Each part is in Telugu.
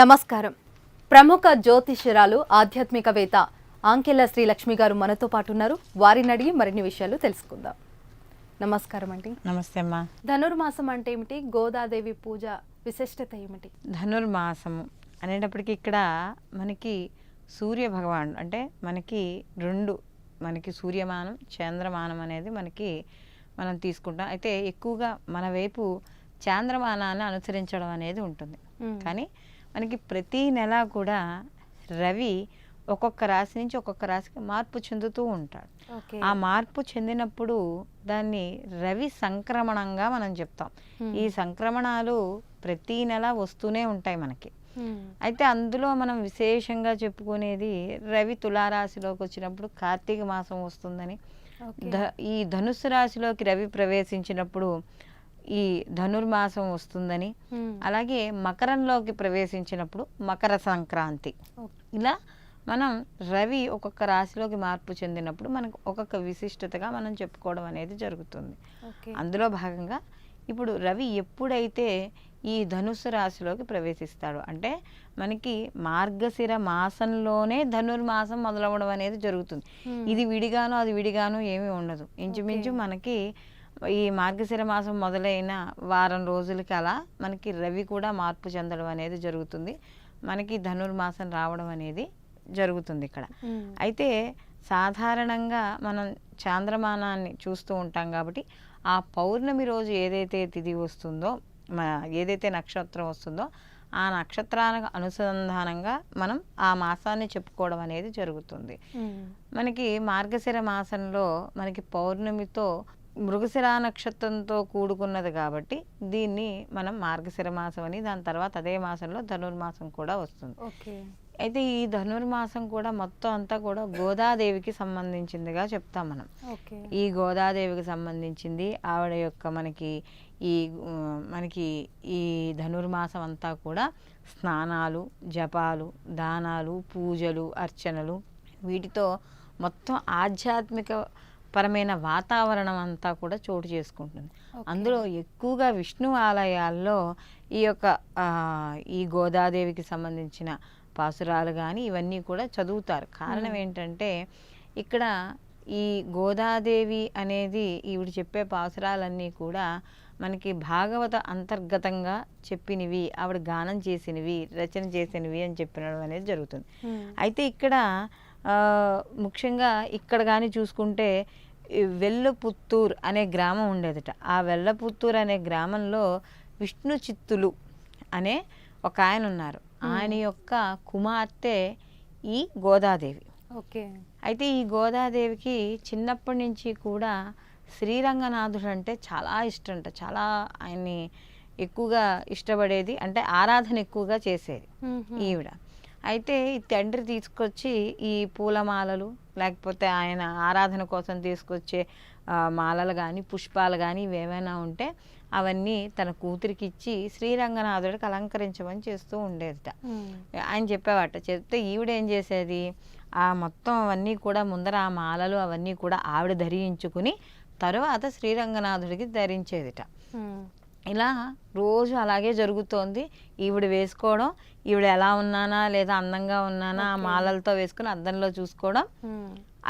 నమస్కారం. ప్రముఖ జ్యోతిష్యురాలు ఆధ్యాత్మికవేత్త ఆంకెళ్ల శ్రీలక్ష్మి గారు మనతో పాటు ఉన్నారు. వారిని అడిగి మరిన్ని విషయాలు తెలుసుకుందాం. నమస్కారం అండి. నమస్తే అమ్మా. ధనుర్మాసం అంటే ఏమిటి? గోదాదేవి పూజ విశిష్టత ఏమిటి? ధనుర్మాసము అనేటప్పటికీ ఇక్కడ మనకి సూర్య భగవానుడు అంటే మనకి సూర్యమానం చంద్రమానం అనేది మనం తీసుకుంటాం. అయితే ఎక్కువగా మన వైపు చాంద్రమానాన్ని అనుసరించడం అనేది ఉంటుంది. కానీ మనకి ప్రతి నెల కూడా రవి ఒక్కొక్క రాశి నుంచి ఒక్కొక్క రాశికి మార్పు చెందుతూ ఉంటాడు. ఆ మార్పు చెందినప్పుడు దాన్ని రవి సంక్రమణంగా మనం చెప్తాం. ఈ సంక్రమణాలు ప్రతి నెల వస్తూనే ఉంటాయి మనకి. అయితే అందులో మనం విశేషంగా చెప్పుకునేది రవి తులారాశిలోకి వచ్చినప్పుడు కార్తీక మాసం వస్తుందని, ఈ ధనుస్సు రాశిలోకి రవి ప్రవేశించినప్పుడు ఈ ధనుర్మాసం వస్తుందని, అలాగే మకరంలోకి ప్రవేశించినప్పుడు మకర సంక్రాంతి, ఇలా మనం రవి ఒక్కొక్క రాశిలోకి మార్పు చెందినప్పుడు మనకు ఒక్కొక్క విశిష్టతగా మనం చెప్పుకోవడం అనేది జరుగుతుంది. అందులో భాగంగా ఇప్పుడు రవి ఎప్పుడైతే ఈ ధనుస్సు రాశిలోకి ప్రవేశిస్తాడు అంటే మనకి మార్గశిర మాసంలోనే ధనుర్మాసం మొదలవడం అనేది జరుగుతుంది. ఇది విడిగాను అది విడిగాను ఏమీ ఉండదు. ఇంచుమించు మనకి ఈ మార్గశిర మాసం మొదలైన వారం రోజులకి అలా మనకి రవి కూడా మార్పు చెందడం అనేది జరుగుతుంది. మనకి ధనుర్మాసం రావడం అనేది జరుగుతుంది ఇక్కడ. అయితే సాధారణంగా మనం చాంద్రమానాన్ని చూస్తూ ఉంటాం కాబట్టి ఆ పౌర్ణమి రోజు ఏదైతే తిథి వస్తుందో, ఏదైతే నక్షత్రం వస్తుందో ఆ నక్షత్రానికి అనుసంధానంగా మనం ఆ మాసాన్ని చెప్పుకోవడం అనేది జరుగుతుంది. మనకి మార్గశిర మాసంలో మనకి పౌర్ణమితో మృగశిర నక్షత్రంతో కూడుకున్నది కాబట్టి దీన్ని మనం మార్గశిర మాసం అని, దాని తర్వాత అదే మాసంలో ధనుర్మాసం కూడా వస్తుంది. అయితే ఈ ధనుర్మాసం కూడా మొత్తం అంతా కూడా గోదాదేవికి సంబంధించిందిగా చెప్తాం మనం. ఈ గోదాదేవికి సంబంధించింది. ఆవిడ యొక్క మనకి ఈ ధనుర్మాసం అంతా కూడా స్నానాలు, జపాలు, దానాలు, పూజలు, అర్చనలు, వీటితో మొత్తం ఆధ్యాత్మిక పరమైన వాతావరణం అంతా కూడా చోటు చేసుకుంటుంది. అందులో ఎక్కువగా విష్ణు ఆలయాల్లో ఈ గోదాదేవికి సంబంధించిన పాసురాలు కానీ ఇవన్నీ కూడా చదువుతారు. కారణం ఏంటంటే ఇక్కడ ఈ గోదాదేవి అనేది ఈవిడ చెప్పే పాసురాలన్నీ కూడా మనకి భాగవత అంతర్గతంగా చెప్పినవి, ఆవిడ గానం చేసినవి, రచన చేసినవి అని చెప్పినడం అనేది జరుగుతుంది. అయితే ఇక్కడ ముఖ్యంగా ఇక్కడ కానీ చూసుకుంటే వెల్లపుత్తూరు అనే గ్రామం ఉండేదట. ఆ వెల్లపుత్తూరు అనే గ్రామంలో విష్ణు చిత్తులు అనే ఒక ఆయన ఉన్నారు. ఆయన యొక్క కుమార్తె ఈ గోదాదేవి. అయితే ఈ గోదాదేవికి చిన్నప్పటి నుంచి కూడా శ్రీరంగనాథుడు అంటే చాలా ఇష్టంట. చాలా ఆయన్ని ఎక్కువగా ఇష్టపడేది, అంటే ఆరాధన ఎక్కువగా చేసేది ఈవిడ. అయితే ఈ తండ్రి తీసుకొచ్చి ఈ పూలమాలలు లేకపోతే ఆయన ఆరాధన కోసం తీసుకొచ్చే మాలలు కానీ పుష్పాలు కానీ ఇవేమైనా ఉంటే అవన్నీ తన కూతురికి ఇచ్చి శ్రీరంగనాథుడికి అలంకరించమని చేస్తూ ఉండేదట. ఆయన చెప్పేవాట. చెప్తే ఈవిడ ఏం చేసేది, ఆ మొత్తం అవన్నీ కూడా ముందర ఆ మాలలు అవన్నీ కూడా ఆవిడ ధరించుకుని తర్వాత శ్రీరంగనాథుడికి ధరించేదిట. ఇలా రోజు అలాగే జరుగుతోంది. ఈవిడ వేసుకోవడం, ఈవిడ ఎలా ఉన్నానా లేదా అందంగా ఉన్నానా ఆ మాలలతో వేసుకుని అద్దంలో చూసుకోవడం,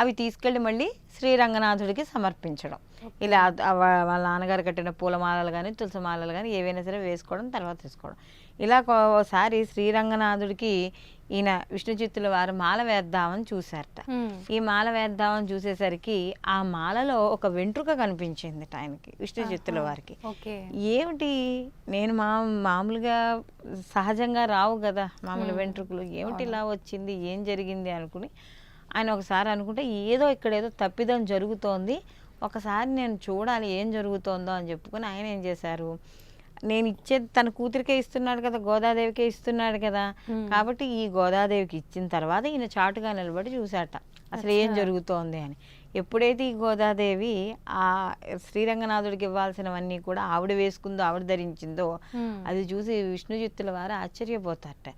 అవి తీసుకెళ్ళి మళ్ళీ శ్రీరంగనాథుడికి సమర్పించడం. ఇలా వాళ్ళ నాన్నగారు కట్టిన పూలమాలలు కానీ తులసి మాలలు కానీ ఏవైనా సరే వేసుకోవడం, తర్వాత తీసుకోవడం. ఇలా ఒకసారి శ్రీరంగనాథుడికి ఈయన విష్ణు చిత్తుల వారు మాల వేద్దామని చూశారట. ఈ మాల వేద్దామని చూసేసరికి ఆ మాలలో ఒక వెంట్రుక కనిపించింది ఆయనకి, విష్ణు చిత్తుల వారికి. ఏమిటి, నేను మామూలుగా సహజంగా రావు కదా మామూలు వెంట్రుకలు, ఏమిటి ఇలా వచ్చింది, ఏం జరిగింది అనుకుని ఆయన ఒకసారి అనుకుంటే ఇక్కడేదో తప్పిదం జరుగుతోంది, ఒకసారి నేను చూడాలి ఏం జరుగుతోందో అని చెప్పుకొని ఆయన ఏం చేశారు, నేను ఇచ్చేది తన కూతురికే ఇస్తున్నాడు కదా, గోదాదేవికే ఇస్తున్నాడు కదా, కాబట్టి ఈ గోదాదేవికి ఇచ్చిన తర్వాత ఈయన చాటుగా నిలబడి చూశాట అసలు ఏం జరుగుతోంది అని. ఎప్పుడైతే ఈ గోదాదేవి ఆ శ్రీరంగనాథుడికి ఇవ్వాల్సినవన్నీ కూడా ఆవిడ వేసుకుందో, ఆవిడ ధరించిందో అది చూసి విష్ణు చిత్తుల వారు ఆశ్చర్యపోతారట.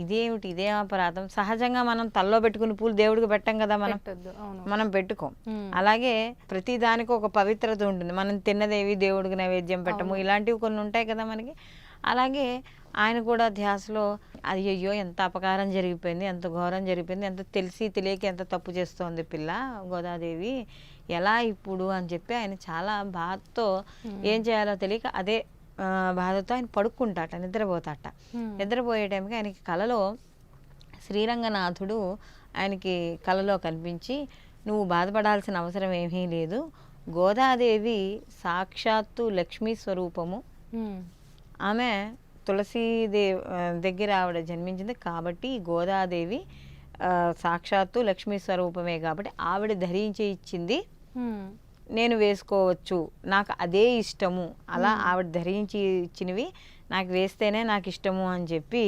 ఇదేమిటి, ఇదేం అపరాధం, సహజంగా మనం తల్లో పెట్టుకుని పూలు దేవుడికి పెట్టం కదా, మనం పెట్టుకోం. అలాగే ప్రతి దానికి ఒక పవిత్రత ఉంటుంది. మనం తిన్నదేవి దేవుడికి నైవేద్యం పెట్టము, ఇలాంటివి కొన్ని ఉంటాయి కదా మనకి. అలాగే ఆయన కూడా ధ్యాసలో అయ్యయ్యో ఎంత అపకారం జరిగిపోయింది, ఎంత ఘోరం జరిగిపోయింది, ఎంత తెలిసి తెలియక ఎంత తప్పు చేస్తోంది పిల్ల గోదాదేవి, ఎలా ఇప్పుడు అని చెప్పి ఆయన చాలా బాధతో ఏం చేయాలో తెలియక అదే బాధతో ఆయన పడుకుంటాట, నిద్రపోతాట. నిద్రపోయే టైంకి ఆయనకి కలలో శ్రీరంగనాథుడు ఆయనకి కలలో కనిపించి, నువ్వు బాధపడాల్సిన అవసరం ఏమీ లేదు, గోదాదేవి సాక్షాత్తు లక్ష్మీ స్వరూపము, ఆమె తులసీదేవి దగ్గర ఆవిడ జన్మించింది కాబట్టి గోదాదేవి సాక్షాత్తు లక్ష్మీ స్వరూపమే కాబట్టి ఆవిడ ధరించి ఇచ్చింది, నేను వేసుకోవచ్చు, నాకు అదే ఇష్టము, అలా ఆవిడ ధరించి ఇచ్చినవి నాకు వేస్తేనే నాకు ఇష్టము అని చెప్పి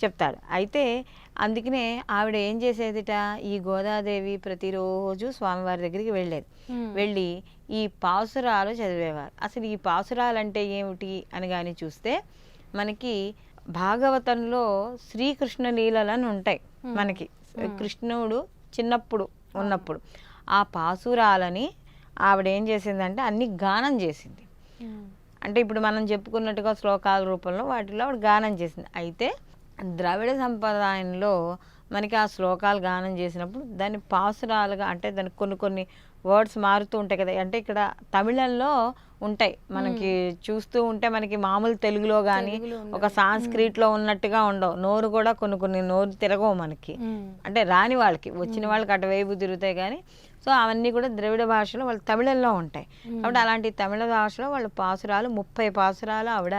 చెప్తాడు. అయితే అందుకనే ఆవిడ ఏం చేసేదిట, ఈ గోదాదేవి ప్రతిరోజు స్వామివారి దగ్గరికి వెళ్ళేది. వెళ్ళి ఈ పాసురాలు చదివేవారు. అసలు ఈ పాసురాలు అంటే ఏమిటి అని కానీ చూస్తే మనకి భాగవతంలో శ్రీకృష్ణ లీలలని ఉంటాయి. మనకి కృష్ణుడు చిన్నప్పుడు ఉన్నప్పుడు ఆ పాసురాలని ఆవిడ ఏం చేసిందంటే అన్ని గానం చేసింది. అంటే ఇప్పుడు మనం చెప్పుకున్నట్టుగా శ్లోకాల రూపంలో వాటిలో ఆవిడ గానం చేసింది. అయితే ద్రవిడ సంప్రదాయంలో మనకి ఆ శ్లోకాలు గానం చేసినప్పుడు దాన్ని పాసురాలుగా, అంటే దానికి కొన్ని కొన్ని వర్డ్స్ మారుతూ ఉంటాయి కదా. అంటే ఇక్కడ తమిళంలో ఉంటాయి మనకి చూస్తూ ఉంటే, మనకి మామూలు తెలుగులో కానీ ఒక సాంస్క్రిట్లో ఉన్నట్టుగా ఉండవు. నోరు కూడా కొన్ని కొన్ని నోరు తిరగవు మనకి, అంటే రాని వాళ్ళకి, వచ్చిన వాళ్ళకి అటువైపు తిరుగుతాయి కానీ. సో అవన్నీ కూడా ద్రవిడ భాషలో వాళ్ళు తమిళంలో ఉంటాయి. కాబట్టి అలాంటి తమిళ భాషలో వాళ్ళు పాసురాలు 30 పాసురాలు ఆవిడ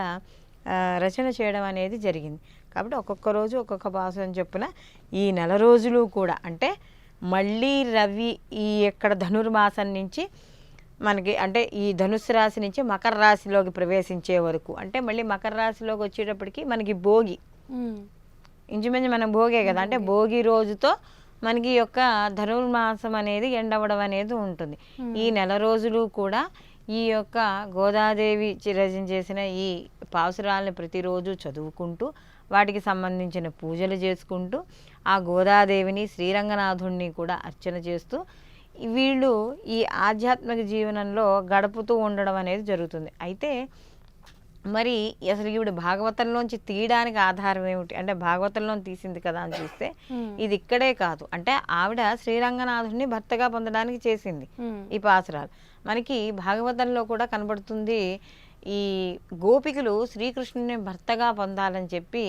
రచన చేయడం అనేది జరిగింది. కాబట్టి ఒక్కొక్క రోజు ఒక్కొక్క పాసురం చొప్పున ఈ నెల రోజులు కూడా, అంటే మళ్ళీ రవి ఈ ఇక్కడ ధనుర్మాసం నుంచి మనకి, అంటే ఈ ధనుస్సు రాశి నుంచి మకర రాశిలోకి ప్రవేశించే వరకు, అంటే మళ్ళీ మకర రాశిలోకి వచ్చేటప్పటికి మనకి భోగి, ఇంచుమించు మనం భోగే కదా, అంటే భోగి రోజుతో మనకి ఈ యొక్క ధనుర్మాసం అనేది ఎండవడం అనేది ఉంటుంది. ఈ నెల రోజులు కూడా ఈ యొక్క గోదాదేవి రచన చేసిన ఈ పాసురాలను ప్రతిరోజు చదువుకుంటూ వాటికి సంబంధించిన పూజలు చేసుకుంటూ ఆ గోదాదేవిని శ్రీరంగనాథుణ్ణి కూడా అర్చన చేస్తూ వీళ్ళు ఈ ఆధ్యాత్మిక జీవనంలో గడుపుతూ ఉండడం అనేది జరుగుతుంది. అయితే మరి అసలు ఈవిడ భాగవతంలోంచి తీయడానికి ఆధారం ఏమిటి అంటే, భాగవతంలో తీసింది కదా అని చూస్తే ఇది ఇక్కడే కాదు, అంటే ఆవిడ శ్రీరంగనాథుడిని భర్తగా పొందడానికి చేసింది ఈ పాసురాలు. మనకి భాగవతంలో కూడా కనబడుతుంది. ఈ గోపికలు శ్రీకృష్ణుని భర్తగా పొందాలని చెప్పి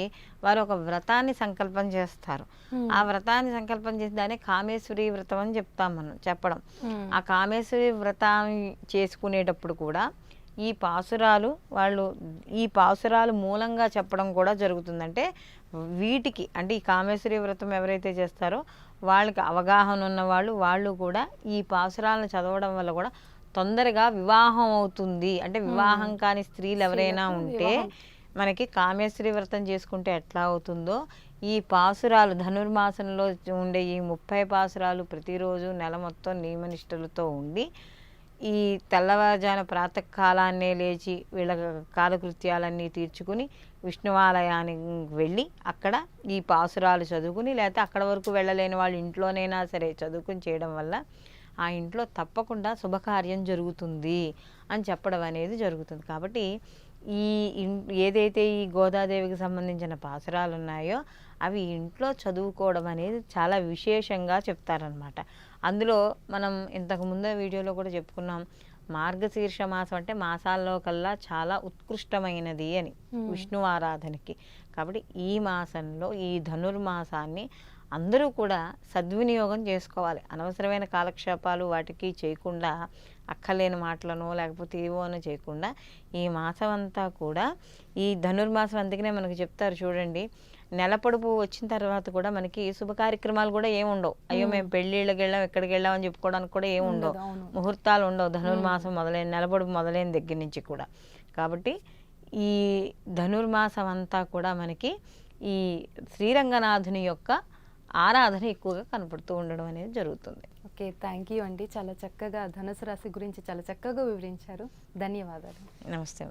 వారు ఒక వ్రతాన్ని సంకల్పం చేస్తారు. ఆ వ్రతాన్ని సంకల్పం చేసి దాన్ని కామేశ్వరి వ్రతం అని చెప్తాం మనం చెప్పడం. ఆ కామేశ్వరి వ్రతం చేసుకునేటప్పుడు కూడా ఈ పాసురాలు వాళ్ళు ఈ పాసురాలు మూలంగా చెప్పడం కూడా జరుగుతుందంటే వీటికి, అంటే ఈ కామేశ్వరి వ్రతం ఎవరైతే చేస్తారో వాళ్ళకి అవగాహన ఉన్న వాళ్ళు కూడా ఈ పాసురాలను చదవడం వల్ల కూడా తొందరగా వివాహం అవుతుంది. అంటే వివాహం కాని స్త్రీలు ఎవరైనా ఉంటే మనకి కామేశ్వరి వ్రతం చేసుకుంటే ఎట్లా అవుతుందో ఈ పాసురాలు ధనుర్మాసంలో ఉండే ఈ 30 పాసురాలు ప్రతిరోజు నెల మొత్తం నియమనిష్టలతో ఉండి ఈ తెల్లవారుజాన ప్రాతకాలాన్నే లేచి వీళ్ళ కాలకృత్యాలన్నీ తీర్చుకుని విష్ణువాలయానికి వెళ్ళి అక్కడ ఈ పాసురాలు చదువుకుని, లేకపోతే అక్కడ వరకు వెళ్ళలేని వాళ్ళు ఇంట్లోనైనా సరే చదువుకుని చేయడం వల్ల ఆ ఇంట్లో తప్పకుండా శుభకార్యం జరుగుతుంది అని చెప్పడం అనేది జరుగుతుంది. కాబట్టి ఈ ఏదైతే ఈ గోదాదేవికి సంబంధించిన పాసురాలు ఉన్నాయో అవి ఇంట్లో చదువుకోవడం అనేది చాలా విశేషంగా చెప్తారనమాట. అందులో మనం ఇంతకు ముందే వీడియోలో కూడా చెప్పుకున్నాం, మార్గశీర్ష మాసం అంటే మాసాల్లో కల్లా చాలా ఉత్కృష్టమైనది అని విష్ణు ఆరాధనకి. కాబట్టి ఈ మాసంలో ఈ ధనుర్మాసాన్ని అందరూ కూడా సద్వినియోగం చేసుకోవాలి. అనవసరమైన కాలక్షేపాలు వాటికి చేయకుండా, అక్కర్లేని మాటలను లేకపోతే ఏవోనో చేయకుండా ఈ మాసం అంతా కూడా ఈ ధనుర్మాసం, అందుకనే మనకు చెప్తారు చూడండి, నెల పొడుపు వచ్చిన తర్వాత కూడా మనకి శుభ కార్యక్రమాలు కూడా ఏమి ఉండవు. అయ్యో మేము పెళ్ళిళ్ళకి వెళ్ళాం ఎక్కడికి వెళ్ళాం అని చెప్పుకోవడానికి కూడా ఏమి ఉండవు, ముహూర్తాలు ఉండవు ధనుర్మాసం మొదలైన నెల పొడుపు మొదలైన దగ్గర నుంచి కూడా. కాబట్టి ఈ ధనుర్మాసం అంతా కూడా మనకి ఈ శ్రీరంగనాథుని యొక్క ఆరాధన ఎక్కువగా కనపడుతూ ఉండడం అనేది జరుగుతుంది. ఓకే, థ్యాంక్ యూ అండి. చాలా చక్కగా ధనుసు రాశి గురించి చాలా చక్కగా వివరించారు. ధన్యవాదాలు. నమస్తే.